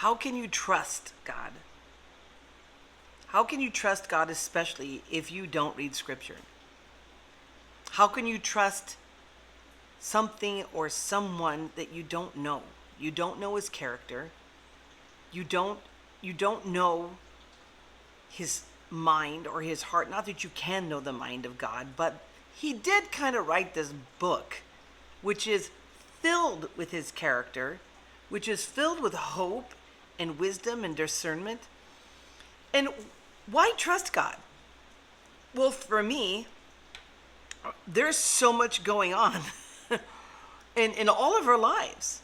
How can you trust God? How can you trust God, especially if you don't read Scripture? How can you trust something or someone that you don't know? You don't know his character. You don't know his mind or his heart. Not that you can know the mind of God, but he did kind of write this book, which is filled with his character, which is filled with hope and wisdom and discernment. And why trust God? Well, for me, there's so much going on in all of our lives.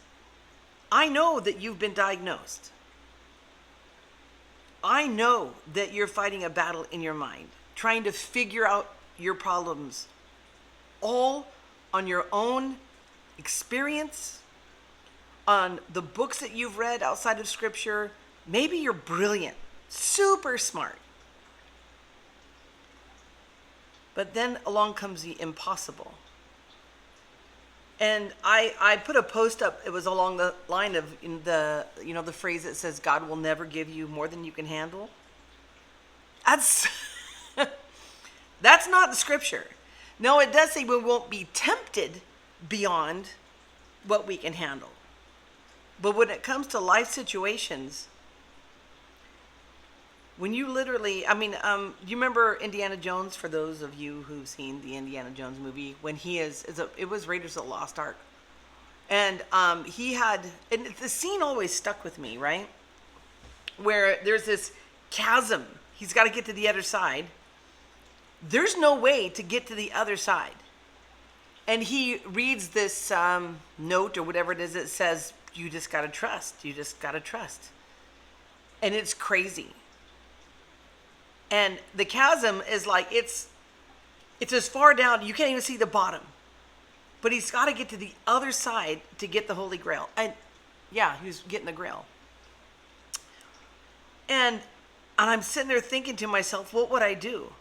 I know that you've been diagnosed. I know that you're fighting a battle in your mind, trying to figure out your problems, all on your own experience, on the books that you've read outside of Scripture. Maybe you're brilliant, super smart. But then along comes the impossible. And I put a post up, it was along the line of the phrase that says, God will never give you more than you can handle. That's that's not the Scripture. No, it does say we won't be tempted beyond what we can handle. But when it comes to life situations, when you literally, do you remember Indiana Jones? For those of you who've seen the Indiana Jones movie, when it was Raiders of the Lost Ark, and the scene always stuck with me, right? Where there's this chasm, he's got to get to the other side. There's no way to get to the other side, and he reads this note or whatever it is that says, "You just got to trust. You just got to trust," and it's crazy. And the chasm is like, it's as far down, you can't even see the bottom. But he's got to get to the other side to get the Holy Grail. And yeah, he was getting the Grail. And I'm sitting there thinking to myself, what would I do?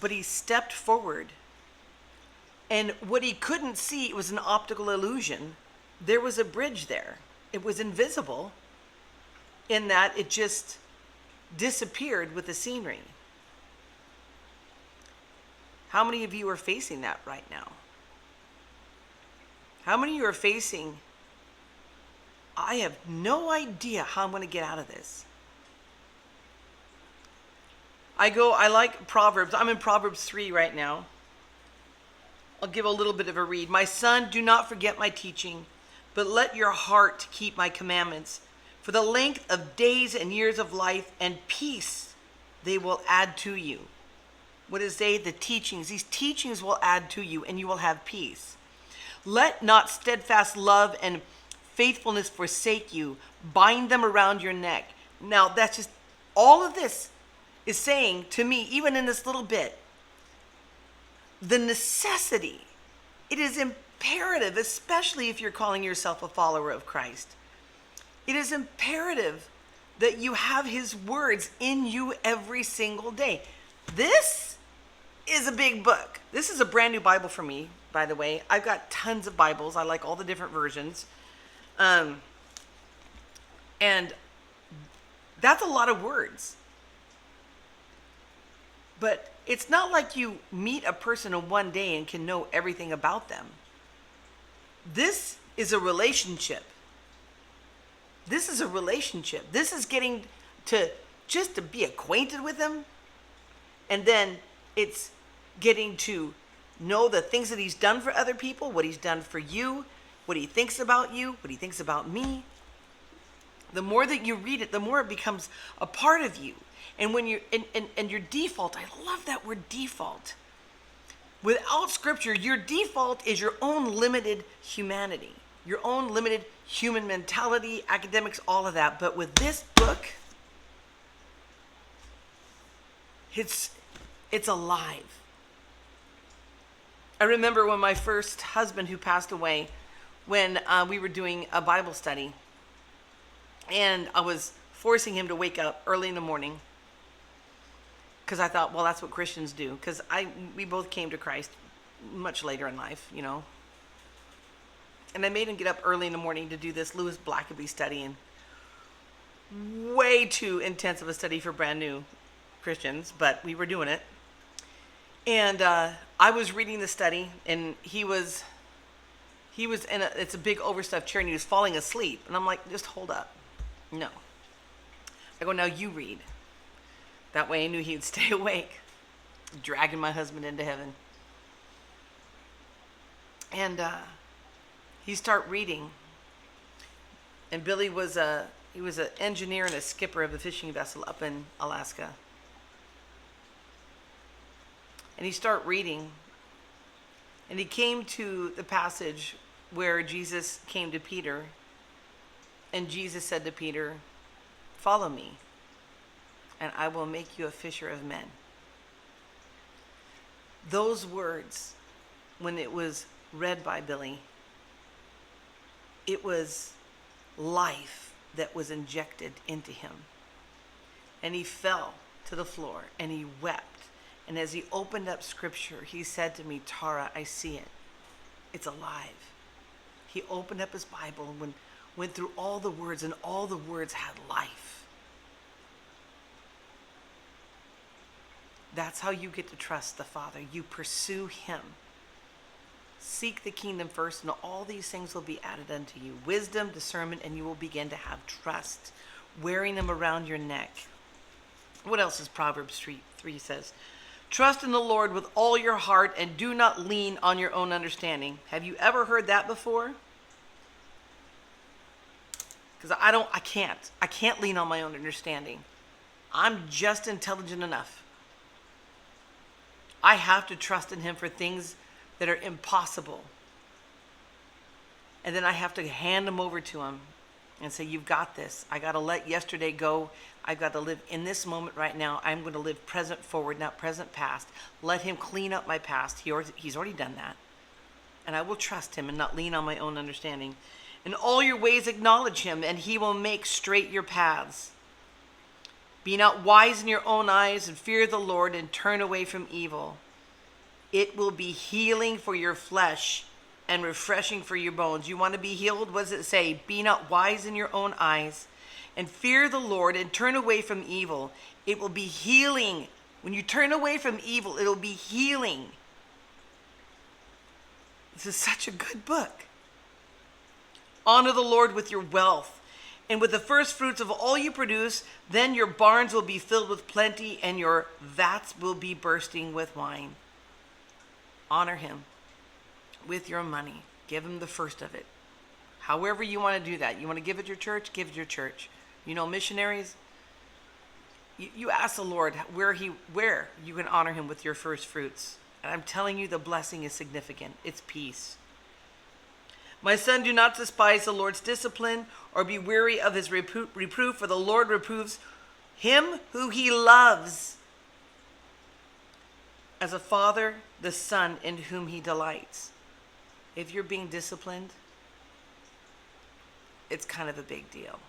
But he stepped forward. And what he couldn't see, it was an optical illusion. There was a bridge there. It was invisible in that it just disappeared with the scenery. How many of you are facing that right now? How many of you are facing, I have no idea how I'm going to get out of this? I like Proverbs. I'm in Proverbs 3 right now. I'll give a little bit of a read. My son, do not forget my teaching, but let your heart keep my commandments. For the length of days and years of life and peace they will add to you. What is they? The teachings. These teachings will add to you, and you will have peace. Let not steadfast love and faithfulness forsake you. Bind them around your neck. Now, that's just, all of this is saying to me, even in this little bit, the necessity. It is imperative, especially if you're calling yourself a follower of Christ. It is imperative that you have his words in you every single day. This is a big book. This is a brand new Bible for me, by the way. I've got tons of Bibles. I like all the different versions. And that's a lot of words. But it's not like you meet a person in one day and can know everything about them. This is a relationship. This is a relationship. This is getting to just to be acquainted with him. And then it's getting to know the things that he's done for other people, what he's done for you, what he thinks about you, what he thinks about me. The more that you read it, the more it becomes a part of you. And when you're and your default, I love that word default. Without Scripture, your default is your own limited humanity, your own limited human mentality, academics, all of that. But with this book, it's alive. I remember when my first husband, who passed away, when we were doing a Bible study, and I was forcing him to wake up early in the morning, because I thought, well, that's what Christians do. Because we both came to Christ much later in life, And I made him get up early in the morning to do this Lewis Blackaby study, and way too intensive a study for brand new Christians, but we were doing it. And I was reading the study, and he was in it's a big overstuffed chair, and he was falling asleep. And I'm like, just hold up. No. I go, now you read. That way I knew he'd stay awake. Dragging my husband into heaven. And he started reading. And Billy was he was an engineer and a skipper of a fishing vessel up in Alaska. And he started reading. And he came to the passage where Jesus came to Peter. And Jesus said to Peter, "Follow me, and I will make you a fisher of men." Those words, when it was read by Billy, it was life that was injected into him. And he fell to the floor and he wept. And as he opened up scripture, he said to me, "Tara, I see it. It's alive." He opened up his Bible and went through all the words, and all the words had life. That's how you get to trust the Father. You pursue him. Seek the kingdom first, and all these things will be added unto you. Wisdom, discernment, and you will begin to have trust, wearing them around your neck. What else is Proverbs 3 says? Trust in the Lord with all your heart and do not lean on your own understanding. Have you ever heard that before? Because I can't lean on my own understanding. I'm just intelligent enough. I have to trust in him for things that are impossible. And then I have to hand them over to him and say, "You've got this. I got to let yesterday go. I've got to live in this moment right now. I'm going to live present forward, not present past. Let him clean up my past." He's already done that. And I will trust him and not lean on my own understanding. In all your ways acknowledge him, and he will make straight your paths. Be not wise in your own eyes, and fear the Lord, and turn away from evil. It will be healing for your flesh and refreshing for your bones. You want to be healed? What does it say? Be not wise in your own eyes, and fear the Lord, and turn away from evil. It will be healing. When you turn away from evil, it will be healing. This is such a good book. Honor the Lord with your wealth, and with the first fruits of all you produce. Then your barns will be filled with plenty, and your vats will be bursting with wine. Honor him with your money. Give him the first of it. However you want to do that. You want to give it your church? Give it your church. You know, missionaries, you ask the Lord where you can honor him with your first fruits. And I'm telling you, the blessing is significant. It's peace. My son, do not despise the Lord's discipline or be weary of his reproof, for the Lord reproves him who he loves, as a father the son in whom he delights. If you're being disciplined, it's kind of a big deal.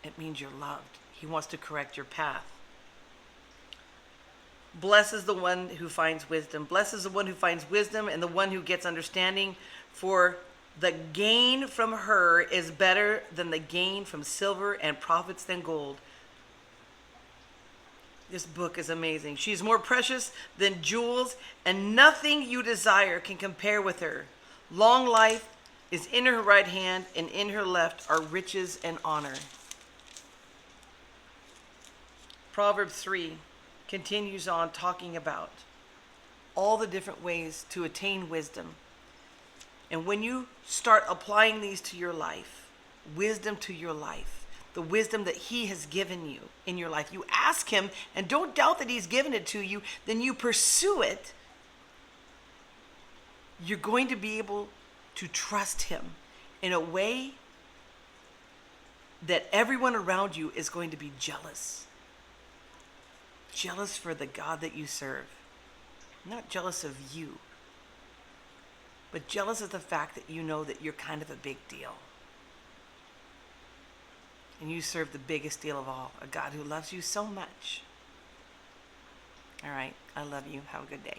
It means you're loved. He wants to correct your path. Blessed is the one who finds wisdom. Blessed is the one who finds wisdom and the one who gets understanding, for the gain from her is better than the gain from silver, and profits than gold. This book is amazing. She's more precious than jewels, and nothing you desire can compare with her. Long life is in her right hand, and in her left are riches and honor. Proverbs 3 continues on talking about all the different ways to attain wisdom. And when you start applying these to your life, wisdom to your life, the wisdom that he has given you in your life, you ask him and don't doubt that he's given it to you, then you pursue it. You're going to be able to trust him in a way that everyone around you is going to be jealous. Jealous for the God that you serve. Not jealous of you, but jealous of the fact that you know that you're kind of a big deal. And you serve the biggest deal of all, a God who loves you so much. All right, I love you. Have a good day.